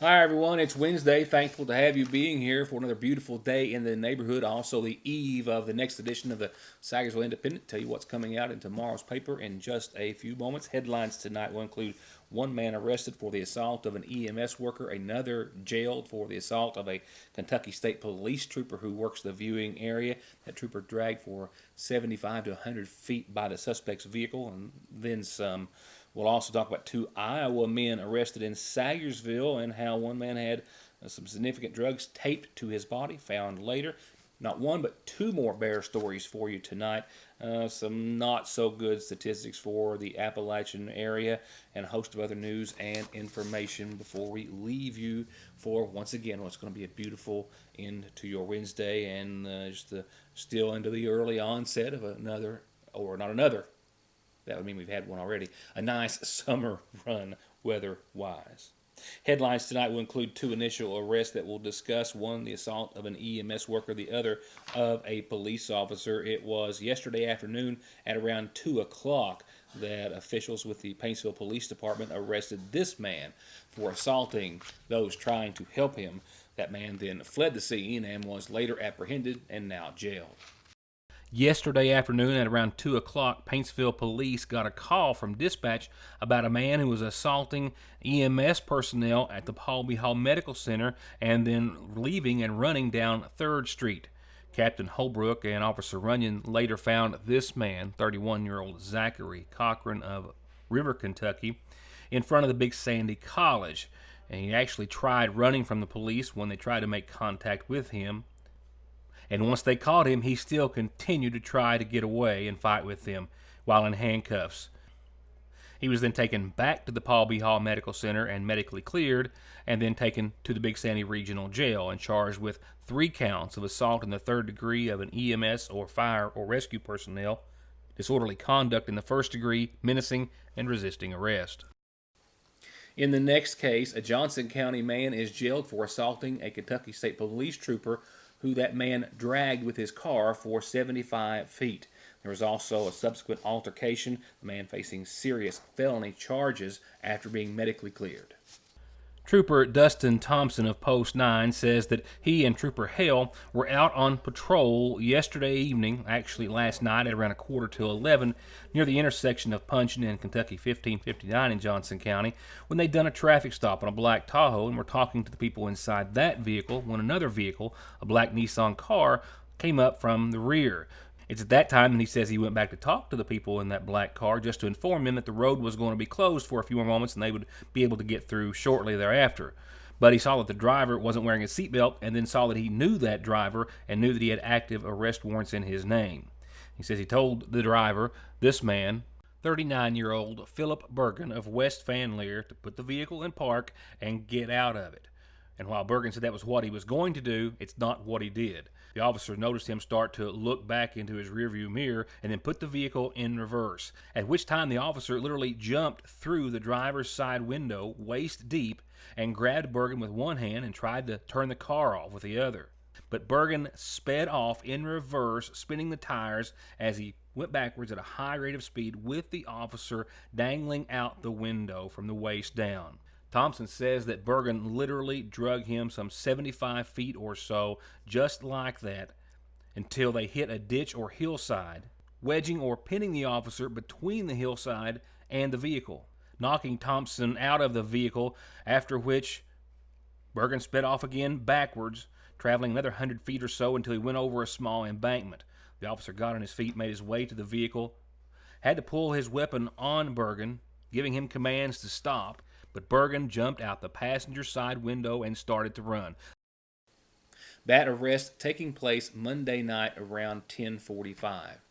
Hi, everyone. It's Wednesday. Thankful to have you being here for another beautiful day in the neighborhood. Also, the eve of the next edition of the Sagersville Independent. Tell you what's coming out in tomorrow's paper in just a few moments. Headlines tonight will include one man arrested for the assault of an EMS worker, another jailed for the assault of a Kentucky State Police trooper who works the viewing area. That trooper dragged for 75 to 100 feet by the suspect's vehicle, and then some. We'll also talk about two Iowa men arrested in Sagersville and how one man had some significant drugs taped to his body, found later. Not one, but two more bear stories for you tonight. Some not so good statistics for the Appalachian area, and a host of other news and information before we leave you for, once again, what's going to be a beautiful end to your Wednesday and still into the early onset of another, or not another, that would mean we've had one already. A nice summer run weather-wise. Headlines tonight will include two initial arrests that we'll discuss. One, the assault of an EMS worker, the other of a police officer. It was yesterday afternoon at around 2 o'clock that officials with the Paintsville Police Department arrested this man for assaulting those trying to help him. That man then fled the scene and was later apprehended and now jailed. Yesterday afternoon at around 2 o'clock, Paintsville police got a call from dispatch about a man who was assaulting EMS personnel at the Paul B. Hall Medical Center and then leaving and running down 3rd Street. Captain Holbrook and Officer Runyon later found this man, 31-year-old Zachary Cochran of River, Kentucky, in front of the Big Sandy College. And he actually tried running from the police when they tried to make contact with him. And once they caught him, he still continued to try to get away and fight with them while in handcuffs. He was then taken back to the Paul B. Hall Medical Center and medically cleared, and then taken to the Big Sandy Regional Jail and charged with 3 counts of assault in the 3rd degree of an EMS or fire or rescue personnel, disorderly conduct in the 1st degree, menacing, and resisting arrest. In the next case, a Johnson County man is jailed for assaulting a Kentucky State Police trooper who that man dragged with his car for 75 feet. There was also a subsequent altercation, the man facing serious felony charges after being medically cleared. Trooper Dustin Thompson of Post 9 says that he and Trooper Hale were out on patrol yesterday evening, actually last night at around 11:15, near the intersection of Punchin and Kentucky 1559 in Johnson County, when they'd done a traffic stop on a black Tahoe and were talking to the people inside that vehicle when another vehicle, a black Nissan car, came up from the rear. It's at that time that he says he went back to talk to the people in that black car just to inform them that the road was going to be closed for a few more moments and they would be able to get through shortly thereafter. But he saw that the driver wasn't wearing a seatbelt and then saw that he knew that driver and knew that he had active arrest warrants in his name. He says he told the driver, this man, 39-year-old Philip Bergen of West Fanleer, to put the vehicle in park and get out of it. And while Bergen said that was what he was going to do, it's not what he did. The officer noticed him start to look back into his rearview mirror and then put the vehicle in reverse, at which time the officer literally jumped through the driver's side window waist deep and grabbed Bergen with one hand and tried to turn the car off with the other. But Bergen sped off in reverse, spinning the tires as he went backwards at a high rate of speed with the officer dangling out the window from the waist down. Thompson says that Bergen literally drug him some 75 feet or so, just like that, until they hit a ditch or hillside, wedging or pinning the officer between the hillside and the vehicle, knocking Thompson out of the vehicle, after which Bergen sped off again backwards, traveling another 100 feet or so until he went over a small embankment. The officer got on his feet, made his way to the vehicle, had to pull his weapon on Bergen, giving him commands to stop, but Bergen jumped out the passenger side window and started to run. That arrest taking place Monday night around 10:45.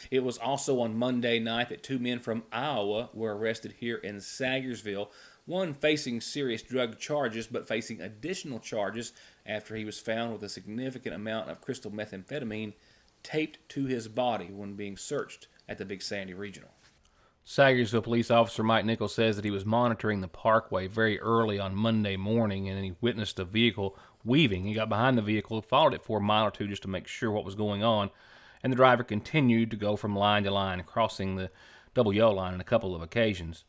It was also on Monday night that two men from Iowa were arrested here in Sagersville, one facing serious drug charges but facing additional charges after he was found with a significant amount of crystal methamphetamine taped to his body when being searched at the Big Sandy Regional. Sagersville police officer Mike Nichols says that he was monitoring the parkway very early on Monday morning and he witnessed a vehicle weaving. He got behind the vehicle, followed it for a mile or two just to make sure what was going on, and the driver continued to go from line to line, crossing the double yellow line on a couple of occasions.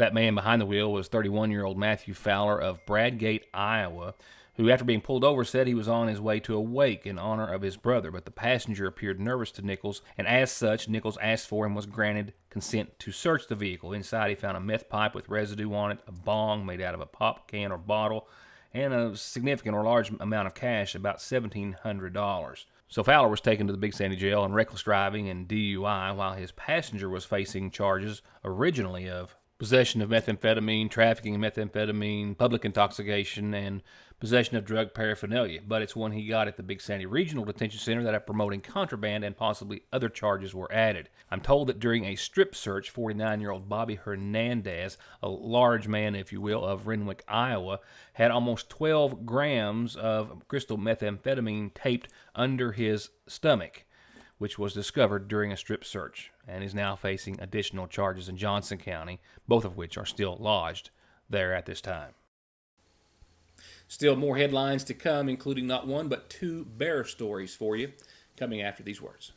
That man behind the wheel was 31-year-old Matthew Fowler of Bradgate, Iowa, who, after being pulled over, said he was on his way to a wake in honor of his brother. But the passenger appeared nervous to Nichols, and as such, Nichols asked for and was granted consent to search the vehicle. Inside, he found a meth pipe with residue on it, a bong made out of a pop can or bottle, and a significant or large amount of cash, about $1,700. So Fowler was taken to the Big Sandy jail on reckless driving and DUI, while his passenger was facing charges originally of possession of methamphetamine, trafficking in methamphetamine, public intoxication, and possession of drug paraphernalia. But it's when he got at the Big Sandy Regional Detention Center that promoting contraband and possibly other charges were added. I'm told that during a strip search, 49-year-old Bobby Hernandez, a large man, if you will, of Renwick, Iowa, had almost 12 grams of crystal methamphetamine taped under his stomach, which was discovered during a strip search, and is now facing additional charges in Johnson County, both of which are still lodged there at this time. Still more headlines to come, including not one but two bear stories for you, coming after these words.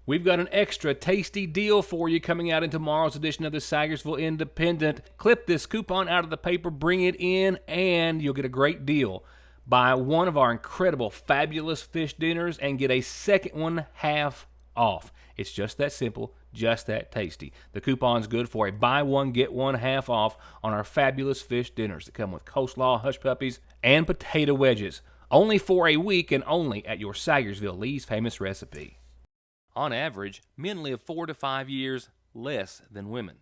We've got an extra tasty deal for you coming out in tomorrow's edition of the Sagersville Independent. Clip this coupon out of the paper, bring it in, and you'll get a great deal. Buy one of our incredible, fabulous fish dinners and get a second one half off. It's just that simple, just that tasty. The coupon's good for a buy one, get one half off on our fabulous fish dinners that come with coleslaw, hush puppies, and potato wedges. Only for a week and only at your Sagersville Lee's Famous Recipe. On average, men live 4 to 5 years less than women,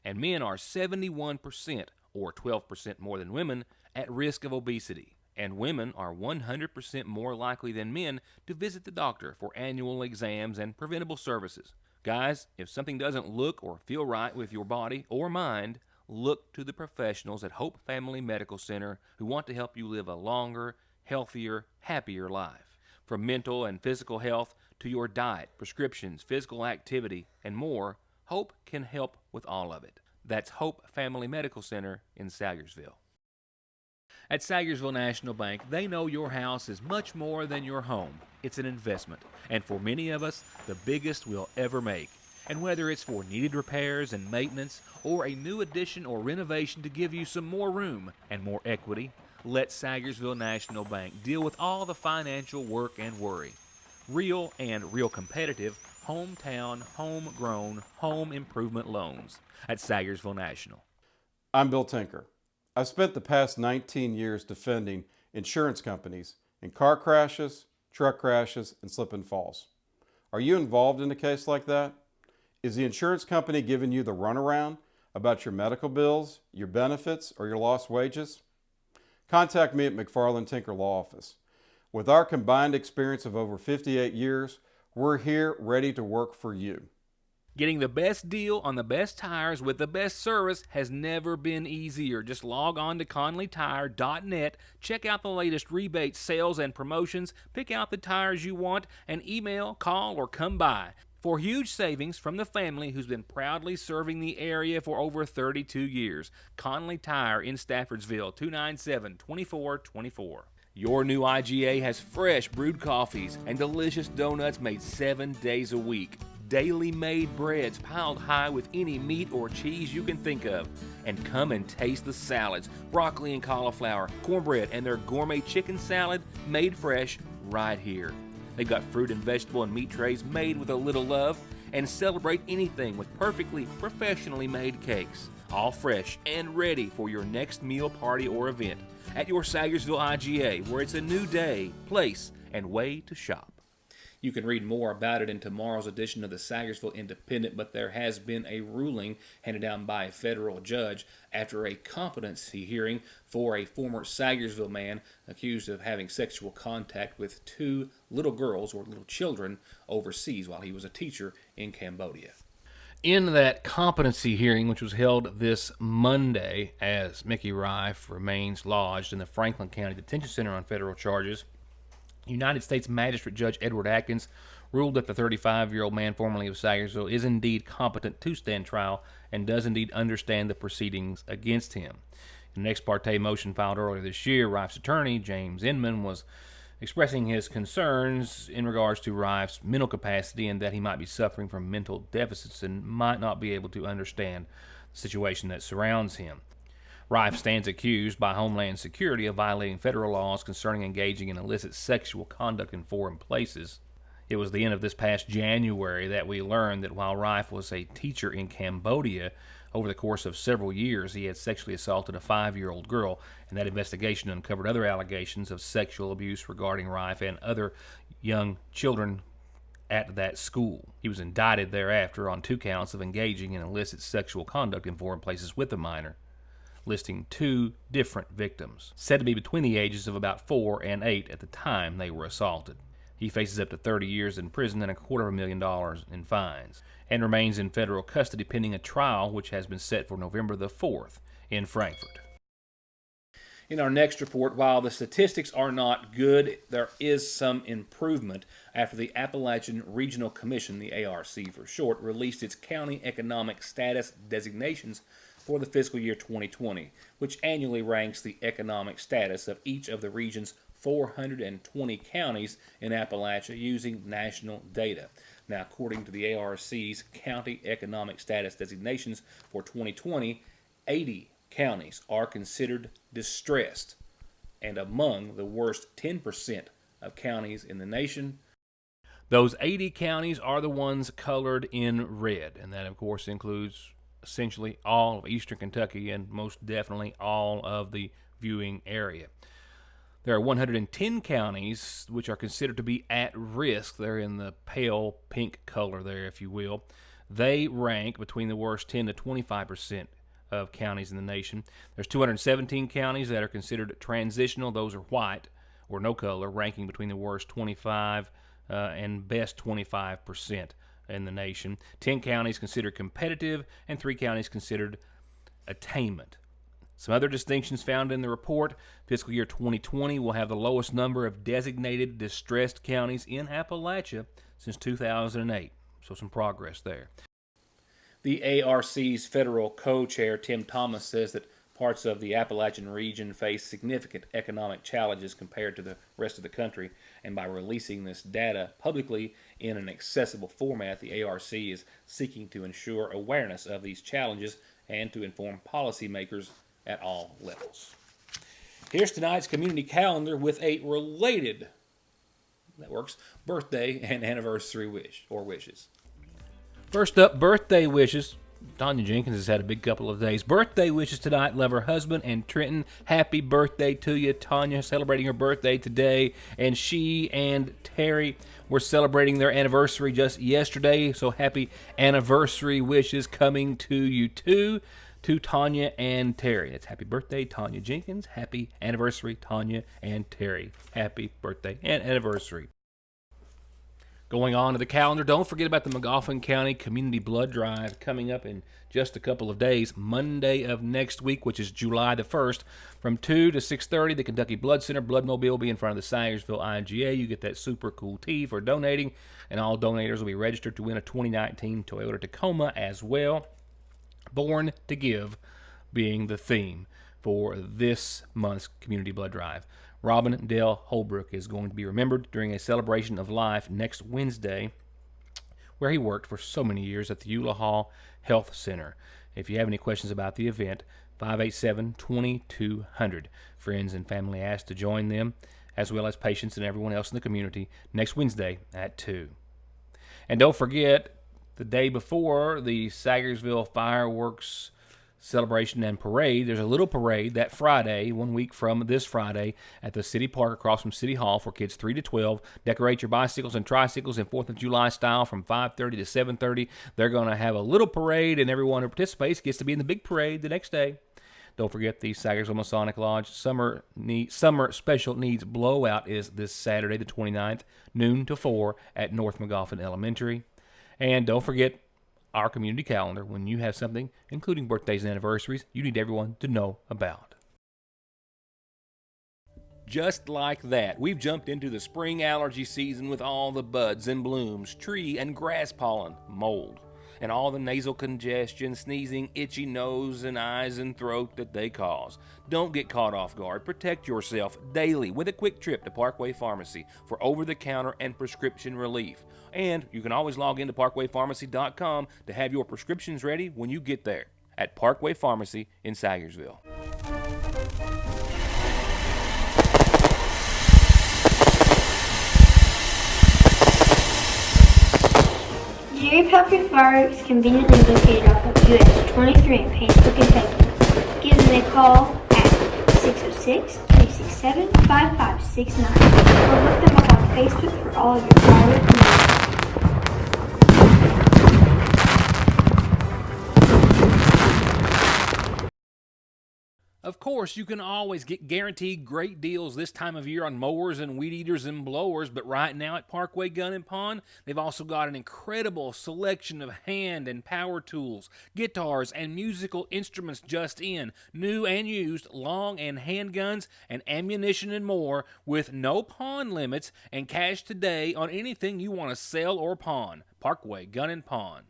and men are 71%, or 12% more than women, at risk of obesity. And women are 100% more likely than men to visit the doctor for annual exams and preventable services. Guys, if something doesn't look or feel right with your body or mind, look to the professionals at Hope Family Medical Center who want to help you live a longer, healthier, happier life. From mental and physical health to your diet, prescriptions, physical activity, and more, Hope can help with all of it. That's Hope Family Medical Center in Sagersville. At Sagersville National Bank, they know your house is much more than your home. It's an investment, and for many of us, the biggest we'll ever make. And whether it's for needed repairs and maintenance, or a new addition or renovation to give you some more room and more equity, let Sagersville National Bank deal with all the financial work and worry. Real and real competitive, hometown, homegrown, home improvement loans at Sagersville National. I'm Bill Tinker. I've spent the past 19 years defending insurance companies in car crashes, truck crashes, and slip and falls. Are you involved in a case like that? Is the insurance company giving you the runaround about your medical bills, your benefits, or your lost wages? Contact me at McFarland Tinker Law Office. With our combined experience of over 58 years, we're here ready to work for you. Getting the best deal on the best tires with the best service has never been easier. Just log on to ConleyTire.net, check out the latest rebates, sales, and promotions, pick out the tires you want, and email, call, or come by for huge savings from the family who's been proudly serving the area for over 32 years. Conley Tire in Staffordsville, 297-2424. Your new IGA has fresh brewed coffees and delicious donuts made 7 days a week. Daily made breads piled high with any meat or cheese you can think of. And come and taste the salads, broccoli and cauliflower, cornbread, and their gourmet chicken salad made fresh right here. They've got fruit and vegetable and meat trays made with a little love, and celebrate anything with perfectly professionally made cakes. All fresh and ready for your next meal, party, or event at your Sagersville IGA, where it's a new day, place, and way to shop. You can read more about it in tomorrow's edition of the Sagersville Independent, but there has been a ruling handed down by a federal judge after a competency hearing for a former Sagersville man accused of having sexual contact with 2 little girls or little children overseas while he was a teacher in Cambodia. In that competency hearing, which was held this Monday, as Mickey Rife remains lodged in the Franklin County Detention Center on federal charges, United States Magistrate Judge Edward Atkins ruled that the 35-year-old man formerly of Sagersville is indeed competent to stand trial and does indeed understand the proceedings against him. In an ex parte motion filed earlier this year, Rife's attorney, James Inman, was expressing his concerns in regards to Rife's mental capacity and that he might be suffering from mental deficits and might not be able to understand situation that surrounds him. Rife stands accused by Homeland Security of violating federal laws concerning engaging in illicit sexual conduct in foreign places. It was the end of this past January that we learned that while Rife was a teacher in Cambodia, over the course of several years he had sexually assaulted a 5-year-old girl, and that investigation uncovered other allegations of sexual abuse regarding Rife and other young children at that school. He was indicted thereafter on 2 counts of engaging in illicit sexual conduct in foreign places with a minor, listing 2 different victims, said to be between the ages of about 4 and 8 at the time they were assaulted. He faces up to 30 years in prison and $250,000 in fines, and remains in federal custody pending a trial which has been set for November the 4th in Frankfurt. In our next report, while the statistics are not good, there is some improvement after the Appalachian Regional Commission, the ARC for short, released its county economic status designations for the fiscal year 2020, which annually ranks the economic status of each of the region's 420 counties in Appalachia using national data. Now, according to the ARC's county economic status designations for 2020, 80 counties are considered distressed and among the worst 10% of counties in the nation. Those 80 counties are the ones colored in red, and that, of course, includes essentially all of eastern Kentucky and most definitely all of the viewing area. There are 110 counties which are considered to be at risk. They're in the pale pink color there, if you will. They rank between the worst 10 to 25% of counties in the nation. There's 217 counties that are considered transitional. Those are white or no color, ranking between the worst 25 and best 25% in the nation. 10 counties considered competitive, and 3 counties considered attainment. Some other distinctions found in the report: fiscal year 2020 will have the lowest number of designated distressed counties in Appalachia since 2008. So some progress there. The ARC's federal co-chair, Tim Thomas, says that parts of the Appalachian region face significant economic challenges compared to the rest of the country, and by releasing this data publicly in an accessible format, the ARC is seeking to ensure awareness of these challenges and to inform policymakers at all levels. Here's tonight's community calendar with a related, that works, birthday and anniversary wish or wishes. First up, birthday wishes. Tanya Jenkins has had a big couple of days. Birthday wishes tonight. Love her husband and Trenton. Happy birthday to you. Tanya celebrating her birthday today, and she and Terry were celebrating their anniversary just yesterday, so happy anniversary wishes coming to you too, to Tanya and Terry. It's happy birthday, Tanya Jenkins. Happy anniversary, Tanya and Terry. Happy birthday and anniversary. Going on to the calendar, don't forget about the Magoffin County Community Blood Drive coming up in just a couple of days. Monday of next week, which is July the 1st, from 2 to 6:30, the Kentucky Blood Center Bloodmobile will be in front of the Sayersville IGA. You get that super cool tee for donating, and all donators will be registered to win a 2019 Toyota Tacoma as well. Born to Give being the theme for this month's Community Blood Drive. Robin Dale Holbrook is going to be remembered during a celebration of life next Wednesday, where he worked for so many years at the Eula Hall Health Center. If you have any questions about the event, 587-2200. Friends and family asked to join them, as well as patients and everyone else in the community, next Wednesday at 2. And don't forget, the day before the Sayersville fireworks celebration and parade, there's a little parade that Friday, 1 week from this Friday, at the city park across from City Hall for kids 3 to 12. Decorate your bicycles and tricycles in 4th of July style from 5:30 to 7:30. They're going to have a little parade, and everyone who participates gets to be in the big parade the next day. Don't forget the Sayersville Masonic Lodge Summer Special Needs Blowout is this Saturday, the 29th, noon to 4 at North Magoffin Elementary. And don't forget our community calendar when you have something, including birthdays and anniversaries, you need everyone to know about. Just like that, we've jumped into the spring allergy season with all the buds and blooms, tree and grass pollen, mold, and all the nasal congestion, sneezing, itchy nose and eyes and throat that they cause. Don't get caught off guard. Protect yourself daily with a quick trip to Parkway Pharmacy for over-the-counter and prescription relief. And you can always log into parkwaypharmacy.com to have your prescriptions ready when you get there. at Parkway Pharmacy in Sagersville. Jerry Pelfrey Fire is conveniently located off of US 23 in Paintsville, Kentucky. Give them a call at 606-367-5569 or look them up on Facebook for all of your fire needs. Of course, you can always get guaranteed great deals this time of year on mowers and weed eaters and blowers, but right now at Parkway Gun and Pawn, they've also got an incredible selection of hand and power tools, guitars, and musical instruments just in, new and used, long and handguns, and ammunition and more, with no pawn limits and cash today on anything you want to sell or pawn. Parkway Gun and Pawn.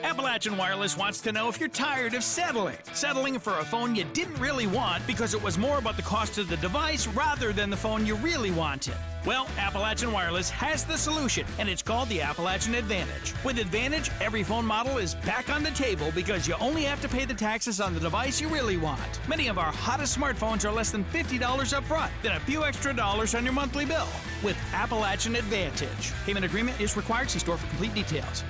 Appalachian Wireless wants to know if you're tired of settling for a phone you didn't really want because it was more about the cost of the device rather than the phone you really wanted. Well, Appalachian Wireless has the solution, and it's called the Appalachian Advantage. With Advantage, every phone model is back on the table because you only have to pay the taxes on the device you really want. Many of our hottest smartphones are less than $50 up front, then a few extra dollars on your monthly bill. With Appalachian Advantage. Payment agreement is required. See store for complete details.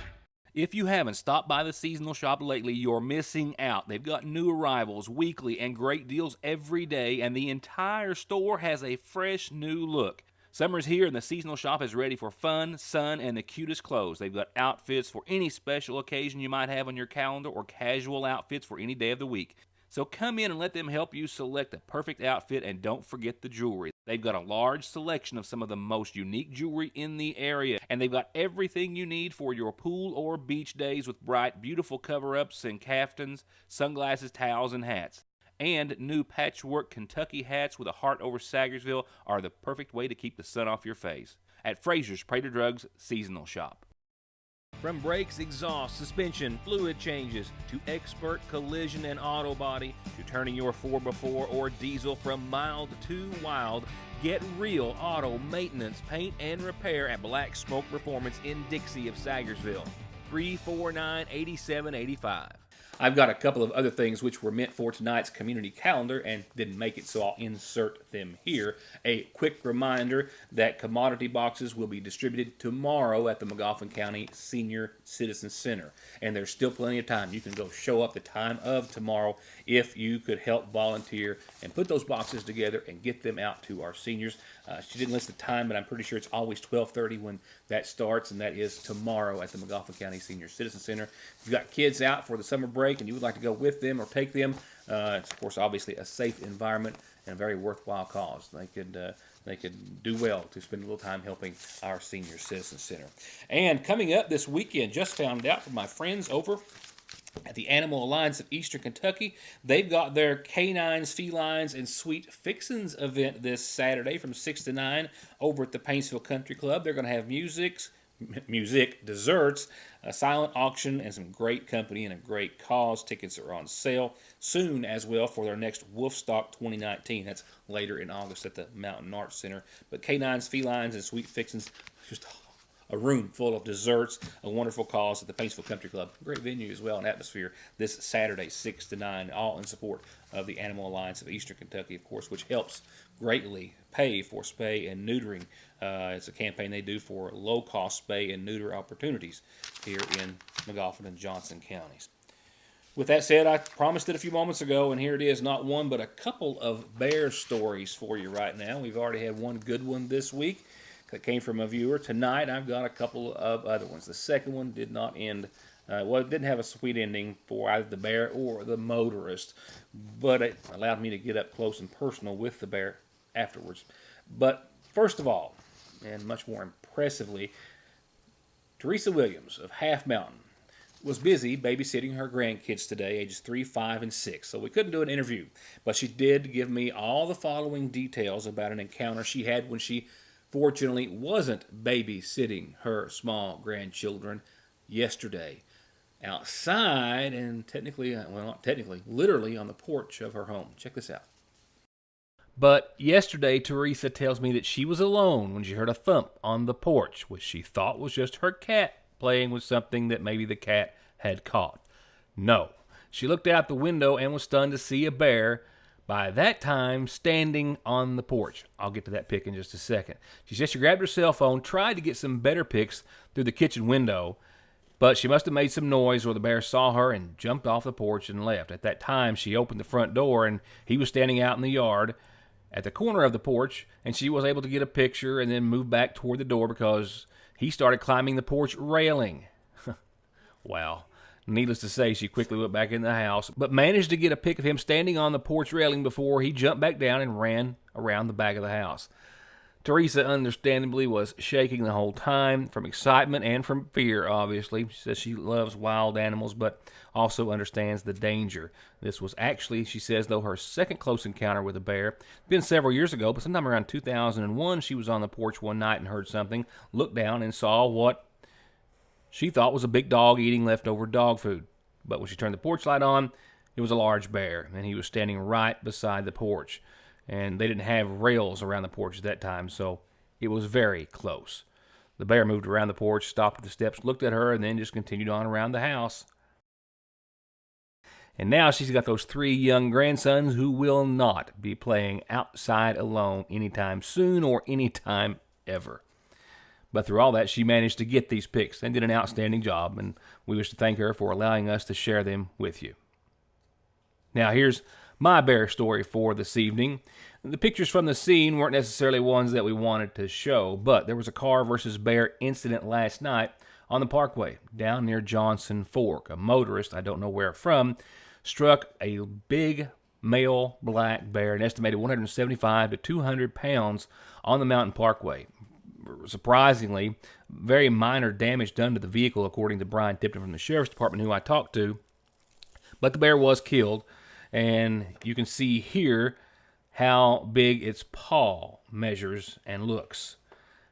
If you haven't stopped by the seasonal shop lately, you're missing out. They've got new arrivals weekly and great deals every day, and the entire store has a fresh new look. Summer's here and the seasonal shop is ready for fun, sun, and the cutest clothes. They've got outfits for any special occasion you might have on your calendar or casual outfits for any day of the week. So come in and let them help you select the perfect outfit, and don't forget the jewelry. They've got a large selection of some of the most unique jewelry in the area, and they've got everything you need for your pool or beach days with bright, beautiful cover-ups and caftans, sunglasses, towels, and hats. And new patchwork Kentucky hats with a heart over Sagersville are the perfect way to keep the sun off your face. At Fraser's Prater Drugs Seasonal Shop. From brakes, exhaust, suspension, fluid changes, to expert collision and auto body, to turning your 4x4 or diesel from mild to wild, get real auto maintenance, paint, and repair at Black Smoke Performance in Dixie of Sagersville. 349-8785. I've got a couple of other things which were meant for tonight's community calendar and didn't make it, so I'll insert them here. A quick reminder that commodity boxes will be distributed tomorrow at the Magoffin County Senior Citizen Center. And there's still plenty of time. You can go show up the time of tomorrow if you could help volunteer and put those boxes together and get them out to our seniors. She didn't list the time, but I'm pretty sure it's always 12:30 when that starts, and that is tomorrow at the Magoffin County Senior Citizen Center. If you've got kids out for the summer break and you would like to go with them or take them, it's of course obviously a safe environment and a very worthwhile cause. They could do well to spend a little time helping our Senior Citizen Center. And coming up this weekend, just found out from my friends over at the Animal Alliance of Eastern Kentucky, they've got their Canines, Felines, and Sweet Fixins event this Saturday from 6 to 9 over at the Paintsville Country Club. They're going to have music, desserts, a silent auction, and some great company and a great cause. Tickets are on sale soon as well for their next Wolfstock 2019. That's later in August at the Mountain Arts Center. But Canines, Felines, and Sweet Fixins, just a room full of desserts, a wonderful cause at the Paintsville Country Club. Great venue as well, and atmosphere this Saturday, 6 to 9, all in support of the Animal Alliance of Eastern Kentucky, of course, which helps greatly pay for spay and neutering. It's a campaign they do for low-cost spay and neuter opportunities here in Magoffin and Johnson counties. With that said, I promised it a few moments ago, and here it is, not one but a couple of bear stories for you right now. We've already had one good one this week that came from a viewer. Tonight, I've got a couple of other ones. The second one did not end, it didn't have a sweet ending for either the bear or the motorist, but it allowed me to get up close and personal with the bear afterwards. But first of all, and much more impressively, Teresa Williams of Half Mountain was busy babysitting her grandkids today, ages 3, 5, and 6, so we couldn't do an interview. But she did give me all the following details about an encounter she had when she fortunately wasn't babysitting her small grandchildren yesterday outside, and literally on the porch of her home. Check this out. But yesterday, Teresa tells me that she was alone when she heard a thump on the porch, which she thought was just her cat playing with something that maybe the cat had caught. No. She looked out the window and was stunned to see a bear, by that time standing on the porch. I'll get to that pic in just a second. She said she grabbed her cell phone, tried to get some better pics through the kitchen window, but she must have made some noise or the bear saw her and jumped off the porch and left. At that time, she opened the front door and he was standing out in the yard at the corner of the porch, and she was able to get a picture and then move back toward the door because he started climbing the porch railing. Wow. Needless to say, she quickly went back in the house, but managed to get a pic of him standing on the porch railing before he jumped back down and ran around the back of the house. Teresa, understandably, was shaking the whole time from excitement and from fear, obviously. She says she loves wild animals, but also understands the danger. This was actually, she says, though, her second close encounter with a bear. It's been several years ago, but sometime around 2001, she was on the porch one night and heard something, looked down and saw what she thought was a big dog eating leftover dog food. But when she turned the porch light on, it was a large bear, and he was standing right beside the porch. And they didn't have rails around the porch at that time, so it was very close. The bear moved around the porch, stopped at the steps, looked at her, and then just continued on around the house. And now she's got those 3 young grandsons who will not be playing outside alone anytime soon or anytime ever. But through all that, she managed to get these pics and did an outstanding job, and we wish to thank her for allowing us to share them with you. Now here's my bear story for this evening. The pictures from the scene weren't necessarily ones that we wanted to show, but there was a car versus bear incident last night on the parkway down near Johnson Fork. A motorist, I don't know where from, struck a big male black bear, an estimated 175 to 200 pounds, on the mountain parkway. Surprisingly, very minor damage done to the vehicle, according to Brian Tipton from the Sheriff's Department, who I talked to. But the bear was killed, and you can see here how big its paw measures and looks.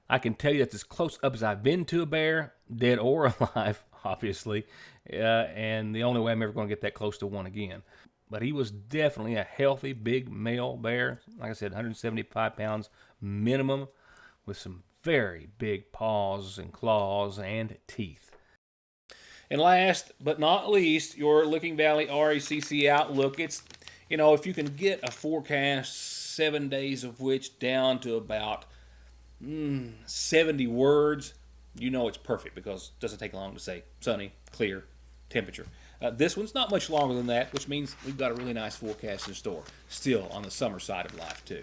I can tell you that's as close up as I've been to a bear, dead or alive, obviously, and the only way I'm ever going to get that close to one again. But he was definitely a healthy, big male bear. Like I said, 175 pounds minimum, with some very big paws and claws and teeth. And last but not least, your Licking Valley RACC outlook. It's, if you can get a forecast 7 days of which down to about 70 words, it's perfect because it doesn't take long to say sunny, clear, temperature. This one's not much longer than that, which means we've got a really nice forecast in store. Still on the summer side of life, too.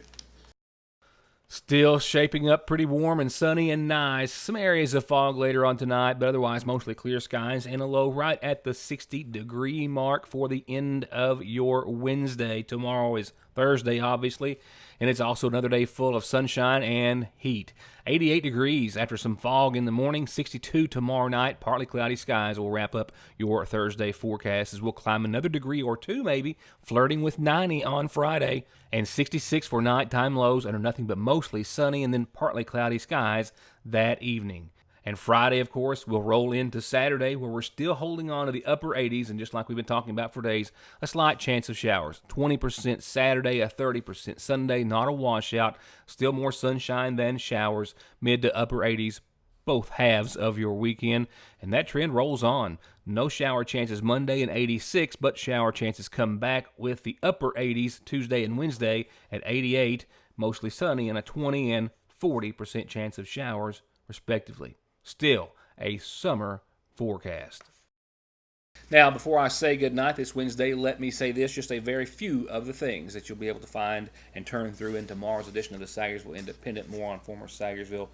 Still shaping up pretty warm and sunny and nice. Some areas of fog later on tonight, but otherwise mostly clear skies and a low right at the 60-degree mark for the end of your Wednesday. Tomorrow is Thursday, obviously, and it's also another day full of sunshine and heat. 88 degrees after some fog in the morning, 62 tomorrow night. Partly cloudy skies will wrap up your Thursday forecast as we'll climb another degree or two maybe, flirting with 90 on Friday, and 66 for nighttime lows under nothing but mostly sunny and then partly cloudy skies that evening. And Friday, of course, will roll into Saturday, where we're still holding on to the upper 80s, and just like we've been talking about for days, a slight chance of showers. 20% Saturday, a 30% Sunday, not a washout. Still more sunshine than showers, mid to upper 80s, both halves of your weekend. And that trend rolls on. No shower chances Monday and 86, but shower chances come back with the upper 80s Tuesday and Wednesday at 88, mostly sunny, and a 20 and 40% chance of showers, respectively. Still a summer forecast. Now, before I say goodnight this Wednesday, let me say this, just a very few of the things that you'll be able to find and turn through in tomorrow's edition of the Sagersville Independent. More on former Sagersville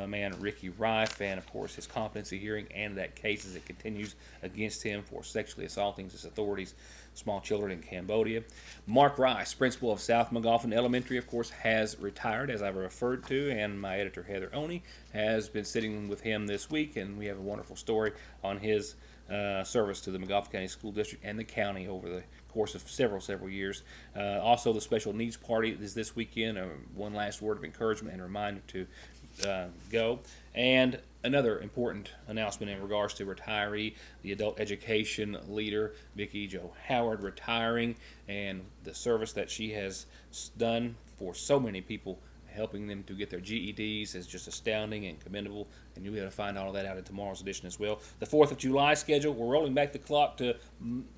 man Ricky Rife and, of course, his competency hearing and that case as it continues against him for sexually assaulting his authorities, small children in Cambodia. Mark Rice, principal of South Magoffin Elementary, of course, has retired, as I've referred to, and my editor, Heather Oney, has been sitting with him this week, and we have a wonderful story on his service to the Magoffin County School District and the county over the course of several years. Also, the Special Needs Party is this weekend. One last word of encouragement and reminder to go. And another important announcement in regards to retiree, the adult education leader, Vicki Jo Howard, retiring, and the service that she has done for so many people helping them to get their GEDs is just astounding and commendable, and you'll be able to find all of that out in tomorrow's edition as well. The 4th of July schedule, we're rolling back the clock to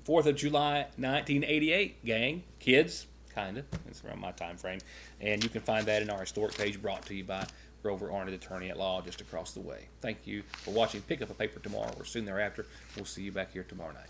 4th of July 1988, gang. Kids, kind of. It's around my time frame. And you can find that in our historic page brought to you by Grover Arnott, attorney at law, just across the way. Thank you for watching Pick Up a Paper tomorrow or soon thereafter. We'll see you back here tomorrow night.